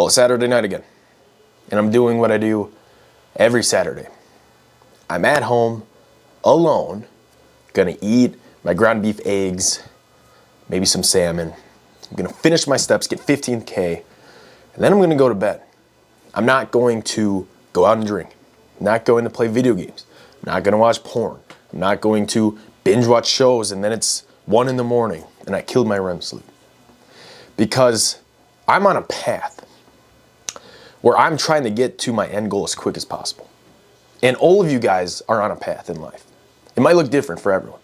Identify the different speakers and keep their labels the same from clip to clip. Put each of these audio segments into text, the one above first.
Speaker 1: Well, it's Saturday night again, and I'm doing what I do every Saturday. I'm at home, alone, gonna eat my ground beef eggs, maybe some salmon. I'm gonna finish my steps, get 15K, and then I'm gonna go to bed. I'm not going to go out and drink. I'm not going to play video games. I'm not gonna watch porn. I'm not going to binge watch shows and then it's 1 in the morning and I killed my REM sleep. Because I'm on a path where I'm trying to get to my end goal as quick as possible. And all of you guys are on a path in life. It might look different for everyone.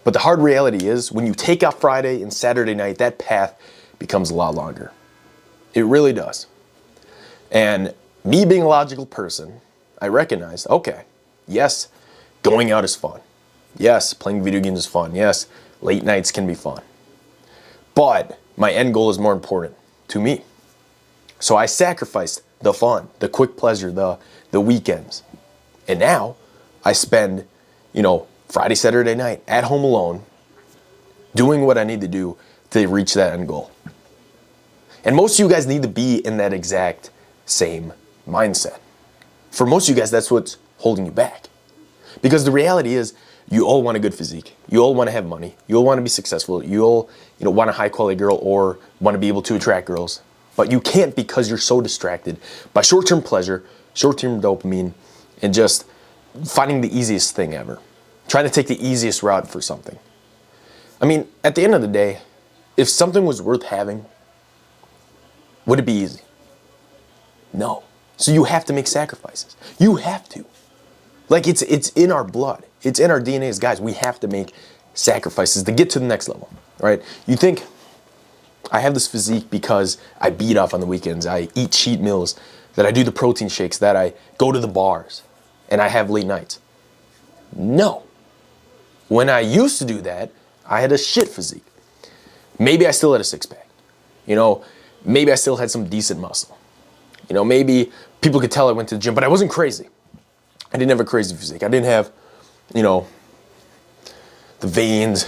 Speaker 1: But the hard reality is when you take out Friday and Saturday night, that path becomes a lot longer. It really does. And me being a logical person, I recognize, okay, yes, going out is fun. Yes, playing video games is fun. Yes, late nights can be fun. But my end goal is more important to me. So I sacrificed the fun, the quick pleasure, the weekends. And now I spend, Friday, Saturday night at home alone doing what I need to do to reach that end goal. And most of you guys need to be in that exact same mindset. For most of you guys, that's what's holding you back. Because the reality is, you all want a good physique. You all want to have money. You all want to be successful. You all, want a high quality girl or want to be able to attract girls. But you can't because you're so distracted by short-term pleasure, short-term dopamine, and just finding the easiest thing ever. Trying to take the easiest route for something. I mean, at the end of the day, if something was worth having, would it be easy? No. So you have to make sacrifices. You have to. Like it's in our blood. It's in our DNA as guys. We have to make sacrifices to get to the next level, right? You think I have this physique because I beat off on the weekends, I eat cheat meals, that I do the protein shakes, that I go to the bars, and I have late nights. No. When I used to do that, I had a shit physique. Maybe I still had a six-pack. Maybe I still had some decent muscle. Maybe people could tell I went to the gym, but I wasn't crazy. I didn't have a crazy physique. I didn't have, the veins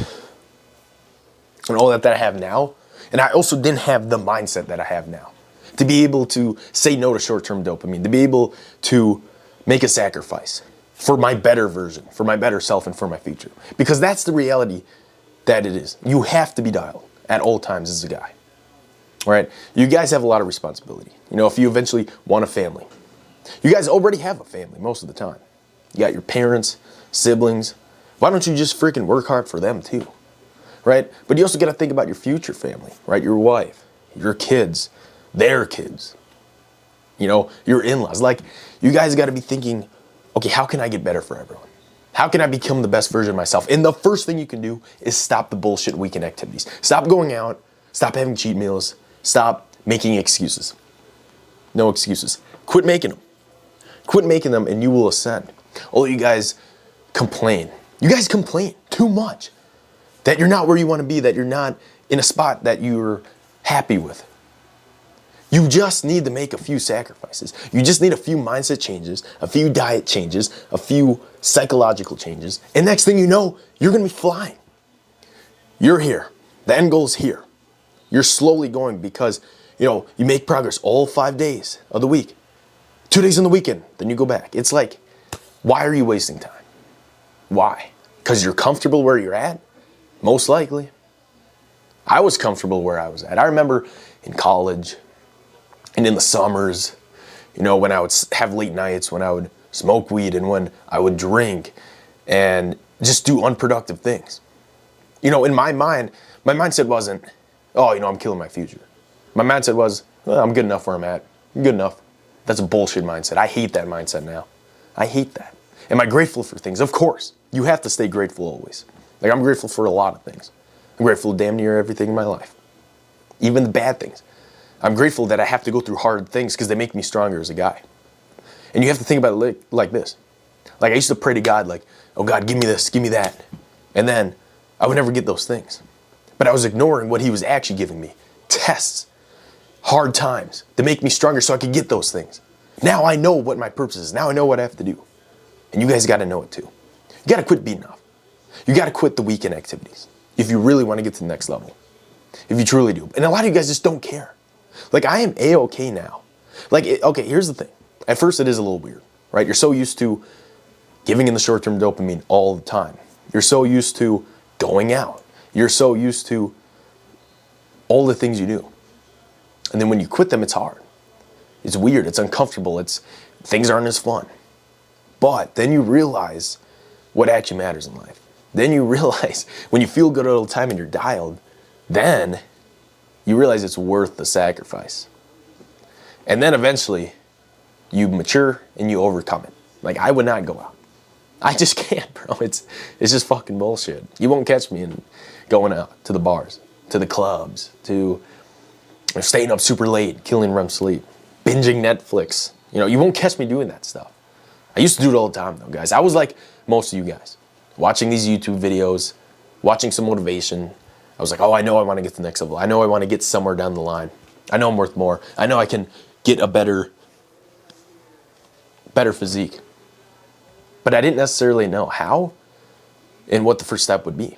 Speaker 1: and all that I have now. And I also didn't have the mindset that I have now. To be able to say no to short-term dopamine, to be able to make a sacrifice for my better version, for my better self, and for my future. Because that's the reality that it is. You have to be dialed at all times as a guy. All right? You guys have a lot of responsibility. If you eventually want a family. You guys already have a family most of the time. You got your parents, siblings. Why don't you just freaking work hard for them too? Right? But you also got to think about your future family, right? Your wife, your kids, their kids, your in-laws. Like, you guys got to be thinking, okay, how can I get better for everyone? How can I become the best version of myself? And the first thing you can do is stop the bullshit weekend activities. Stop going out. Stop having cheat meals. Stop making excuses. No excuses. Quit making them. Quit making them and you will ascend. All you guys complain. You guys complain too much. That you're not where you want to be, that you're not in a spot that you're happy with. You just need to make a few sacrifices. You just need a few mindset changes, a few diet changes, a few psychological changes. And next thing you know, you're going to be flying. You're here. The end goal is here. You're slowly going because, you make progress all 5 days of the week. 2 days on the weekend, then you go back. It's like, why are you wasting time? Why? Because you're comfortable where you're at? Most likely. I was comfortable where I was at. I remember in college and in the summers, when I would have late nights, when I would smoke weed and when I would drink and just do unproductive things. In my mind, my mindset wasn't, I'm killing my future. My mindset was, I'm good enough where I'm at. I'm good enough. That's a bullshit mindset. I hate that mindset now. I hate that. Am I grateful for things? Of course. You have to stay grateful always. Like, I'm grateful for a lot of things. I'm grateful for damn near everything in my life. Even the bad things. I'm grateful that I have to go through hard things because they make me stronger as a guy. And you have to think about it like this. Like, I used to pray to God, like, oh God, give me this, give me that. And then I would never get those things. But I was ignoring what he was actually giving me. Tests. Hard times to make me stronger so I could get those things. Now I know what my purpose is. Now I know what I have to do. And you guys got to know it too. You got to quit beating off. You got to quit the weekend activities if you really want to get to the next level. If you truly do. And a lot of you guys just don't care. Like, I am A-okay now. Like, okay, here's the thing. At first, it is a little weird, right? You're so used to giving in the short-term dopamine all the time. You're so used to going out. You're so used to all the things you do. And then when you quit them, it's hard. It's weird. It's uncomfortable. Things aren't as fun. But then you realize what actually matters in life. Then you realize when you feel good all the time and you're dialed, then you realize it's worth the sacrifice. And then eventually you mature and you overcome it. Like, I would not go out. I just can't, bro. It's just fucking bullshit. You won't catch me in going out to the bars, to the clubs, to staying up super late, killing REM sleep, binging Netflix. You won't catch me doing that stuff. I used to do it all the time, though, guys. I was like most of you guys, watching these YouTube videos, watching some motivation. I was like, oh, I know I want to get to the next level. I know I want to get somewhere down the line. I know I'm worth more. I know I can get a better physique. But I didn't necessarily know how and what the first step would be.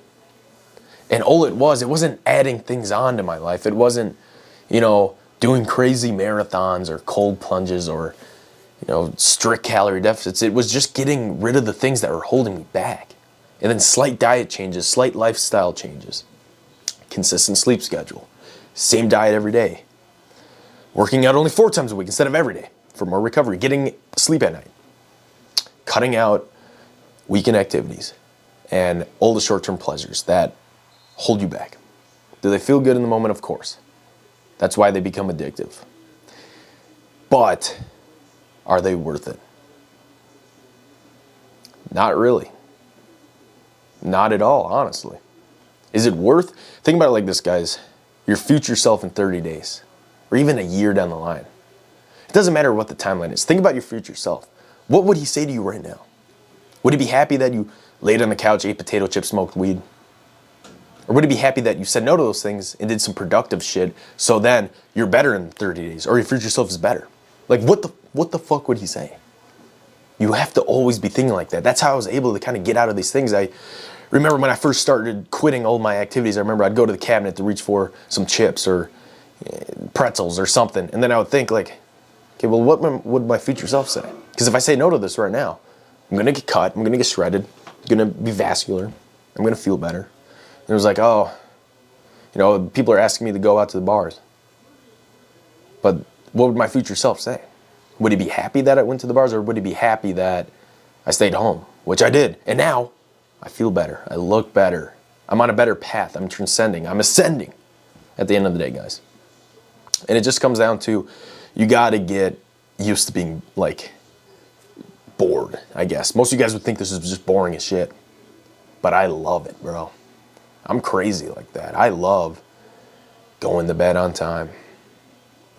Speaker 1: And all it wasn't adding things on to my life. It wasn't, doing crazy marathons or cold plunges or, strict calorie deficits. It was just getting rid of the things that were holding me back. And then slight diet changes, slight lifestyle changes, consistent sleep schedule, same diet every day, working out only 4 times a week instead of every day for more recovery, getting sleep at night, cutting out weekend activities, and all the short-term pleasures that hold you back. Do they feel good in the moment? Of course. That's why they become addictive. But are they worth it? Not really. Not at all, honestly. Is it worth? Think about it like this, guys. Your future self in 30 days, or even a year down the line. It doesn't matter what the timeline is. Think about your future self. What would he say to you right now? Would he be happy that you laid on the couch, ate potato chips, smoked weed? Or would he be happy that you said no to those things and did some productive shit so then you're better in 30 days, or your future self is better? Like, what the fuck would he say? You have to always be thinking like that. That's how I was able to kind of get out of these things. I remember when I first started quitting all my activities, I remember I'd go to the cabinet to reach for some chips or pretzels or something. And then I would think like, okay, well, what would my future self say? Because if I say no to this right now, I'm going to get cut. I'm going to get shredded. I'm going to be vascular. I'm going to feel better. And it was like, oh, people are asking me to go out to the bars. But what would my future self say? Would he be happy that I went to the bars, or would he be happy that I stayed home? Which I did. And now I feel better. I look better. I'm on a better path. I'm transcending. I'm ascending at the end of the day, guys. And it just comes down to, you got to get used to being like bored, I guess. Most of you guys would think this is just boring as shit. But I love it, bro. I'm crazy like that. I love going to bed on time.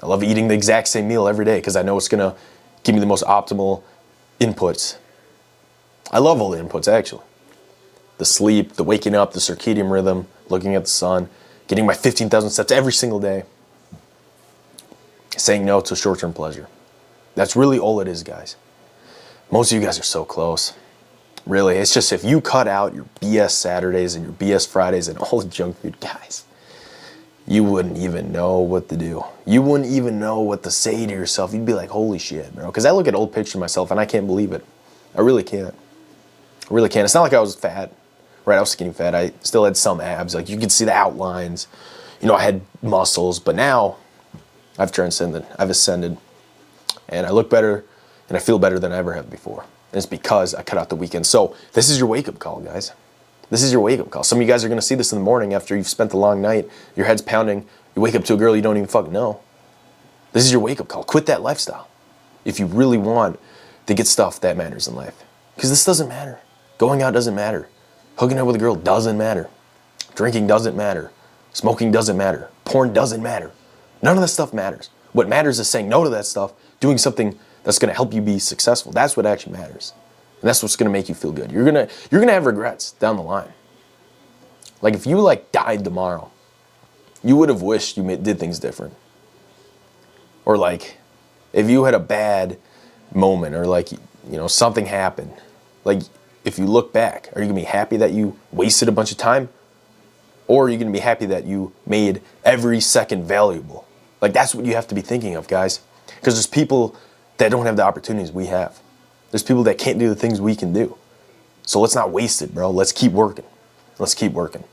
Speaker 1: I love eating the exact same meal every day because I know it's going to give me the most optimal inputs. I love all the inputs, actually. The sleep, the waking up, the circadian rhythm, looking at the sun, getting my 15,000 steps every single day, saying no to short-term pleasure. That's really all it is, guys. Most of you guys are so close. Really, it's just if you cut out your BS Saturdays and your BS Fridays and all the junk food, guys, you wouldn't even know what to do. You wouldn't even know what to say to yourself. You'd be like, holy shit, bro. Because I look at old pictures of myself and I can't believe it. I really can't. I really can't. It's not like I was fat, right? I was skinny fat. I still had some abs. Like, you could see the outlines. I had muscles. But now I've transcended. I've ascended. And I look better and I feel better than I ever have before. And it's because I cut out the weekend. So this is your wake-up call, guys. This is your wake-up call. Some of you guys are going to see this in the morning after you've spent the long night. Your head's pounding. You wake up to a girl you don't even fucking know. This is your wake-up call. Quit that lifestyle if you really want to get stuff that matters in life. Because this doesn't matter. Going out doesn't matter. Hooking up with a girl doesn't matter. Drinking doesn't matter. Smoking doesn't matter. Porn doesn't matter. None of that stuff matters. What matters is saying no to that stuff, doing something that's going to help you be successful. That's what actually matters. And that's what's going to make you feel good. You're going to have regrets down the line. Like, if you died tomorrow, you would have wished you did things different. Or if you had a bad moment or something happened, if you look back, are you going to be happy that you wasted a bunch of time? Or are you going to be happy that you made every second valuable? Like, that's what you have to be thinking of, guys. Because there's people that don't have the opportunities we have. There's people that can't do the things we can do. So let's not waste it, bro. Let's keep working. Let's keep working.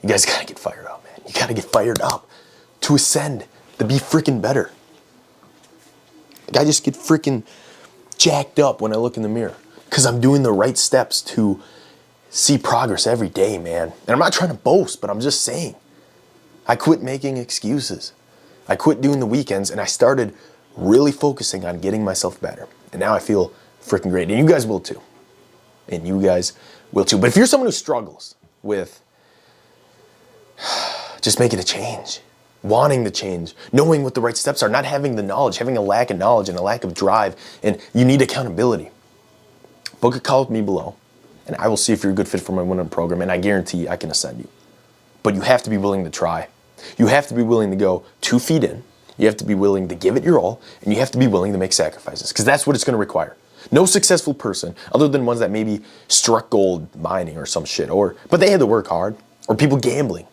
Speaker 1: You guys gotta get fired up, man. You gotta get fired up to ascend, to be freaking better. Like, I just get freaking jacked up when I look in the mirror because I'm doing the right steps to see progress every day, man. And I'm not trying to boast, but I'm just saying. I quit making excuses. I quit doing the weekends and I started really focusing on getting myself better. And now I feel freaking great. And you guys will too. And you guys will too. But if you're someone who struggles with just making a change, wanting to change, knowing what the right steps are, not having the knowledge, having a lack of knowledge and a lack of drive, and you need accountability, book a call with me below, and I will see if you're a good fit for my one-on-one program, and I guarantee I can ascend you. But you have to be willing to try. You have to be willing to go 2 feet in. You have to be willing to give it your all, and you have to be willing to make sacrifices, because that's what it's going to require. No successful person, other than ones that maybe struck gold mining or some shit, but they had to work hard, or people gambling.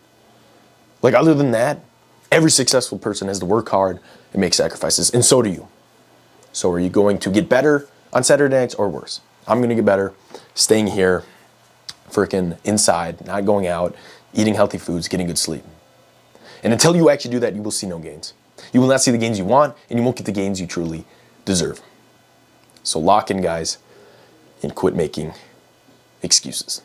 Speaker 1: Like, other than that, every successful person has to work hard and make sacrifices, and so do you. So are you going to get better on Saturday nights or worse? I'm going to get better staying here, freaking inside, not going out, eating healthy foods, getting good sleep. And until you actually do that, you will see no gains. You will not see the gains you want, and you won't get the gains you truly deserve. So lock in, guys, and quit making excuses.